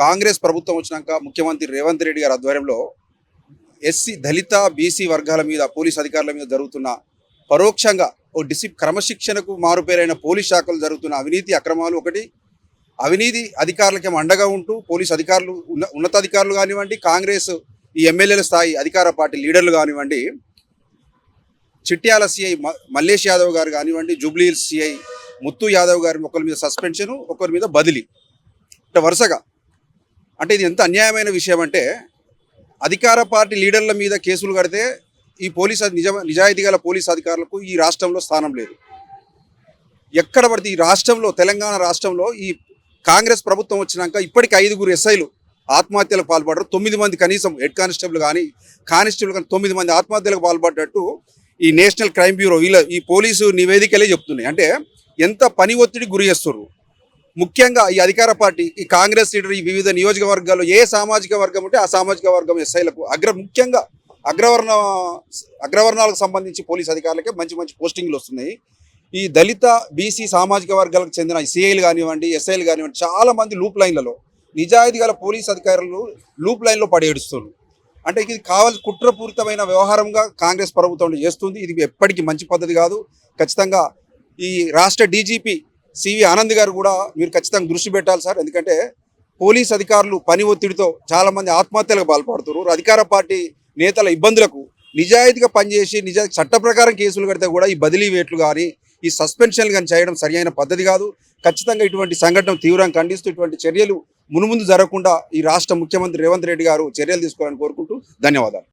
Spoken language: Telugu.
కాంగ్రెస్ ప్రభుత్వం వచ్చినాక ముఖ్యమంత్రి రేవంత్ రెడ్డి గారి ఆధ్వర్యంలో ఎస్సీ దళిత బీసీ వర్గాల మీద పోలీస్ అధికారుల మీద జరుగుతున్న పరోక్షంగా ఓ క్రమశిక్షణకు మారుపేరైన పోలీస్ శాఖలు జరుగుతున్న అవినీతి అక్రమాలు ఒకటి, అవినీతి అధికారులకి అండగా ఉంటూ పోలీస్ అధికారులు ఉన్నతాధికారులు కానివ్వండి, కాంగ్రెస్ ఈ ఎమ్మెల్యేల స్థాయి అధికార పార్టీ లీడర్లు కానివ్వండి, చిట్యాల సిఐ మల్లేష్ యాదవ్ గారు కానివ్వండి, జూబ్లీ సిఐ ముత్తు యాదవ్ గారి ఒకరి మీద సస్పెన్షను, ఒకరి మీద బదిలీ అంటే వరుసగా. అంటే ఇది ఎంత అన్యాయమైన విషయం అంటే, అధికార పార్టీ లీడర్ల మీద కేసులు కడితే ఈ నిజాయితీ గల పోలీస్ అధికారులకు ఈ రాష్ట్రంలో స్థానం లేదు. ఎక్కడ పడితే ఈ రాష్ట్రంలో, తెలంగాణ రాష్ట్రంలో ఈ కాంగ్రెస్ ప్రభుత్వం వచ్చినాక ఇప్పటికి 5గురు ఎస్ఐలు ఆత్మహత్యలకు పాల్పడ్డారు. 9 మంది కనీసం హెడ్ కానిస్టేబుల్ కానీ కానిస్టేబుల్ కానీ 9 మంది ఆత్మహత్యలకు పాల్పడ్డట్టు ఈ నేషనల్ క్రైమ్ బ్యూరో ఈ పోలీసు నివేదికలే చెప్తున్నాయి. అంటే ఎంత పని ఒత్తిడి గురి చేస్తున్నారు. ముఖ్యంగా ఈ అధికార పార్టీ, ఈ కాంగ్రెస్ లీడర్ ఈ వివిధ నియోజకవర్గాల్లో ఏ సామాజిక వర్గం ఉంటే ఆ సామాజిక వర్గం ఎస్ఐలకు ముఖ్యంగా అగ్రవర్ణాలకు సంబంధించి పోలీస్ అధికారులకే మంచి మంచి పోస్టింగ్లు వస్తున్నాయి. ఈ దళిత బీసీ సామాజిక వర్గాలకు చెందిన సిఐలు కానివ్వండి, ఎస్ఐలు కానివ్వండి, చాలామంది లూప్ లైన్లలో నిజాయితీ గల పోలీస్ అధికారులు లూప్ లైన్లో పడేడుస్తున్నారు. అంటే ఇది కుట్రపూరితమైన వ్యవహారంగా కాంగ్రెస్ ప్రభుత్వం చేస్తుంది. ఇది ఎప్పటికీ మంచి పద్ధతి కాదు. ఖచ్చితంగా ఈ రాష్ట్ర డీజీపీ సివి ఆనంద్ గారు కూడా మీరు ఖచ్చితంగా దృష్టి పెట్టాలి సార్. ఎందుకంటే పోలీస్ అధికారులు పని ఒత్తిడితో చాలామంది ఆత్మహత్యలకు పాల్పడుతున్నారు. అధికార పార్టీ నేతల ఇబ్బందులకు నిజాయితీగా పనిచేసి చట్ట ప్రకారం కేసులు కడితే కూడా ఈ బదిలీ వేట్లు కానీ, ఈ సస్పెన్షన్లు కానీ చేయడం సరియైన పద్ధతి కాదు. ఖచ్చితంగా ఇటువంటి సంఘటన తీవ్రంగా ఖండిస్తూ ఇటువంటి చర్యలు మునుముందు జరగకుండా ఈ రాష్ట్ర ముఖ్యమంత్రి రేవంత్ రెడ్డి గారు చర్యలు తీసుకోవాలని కోరుకుంటూ ధన్యవాదాలు.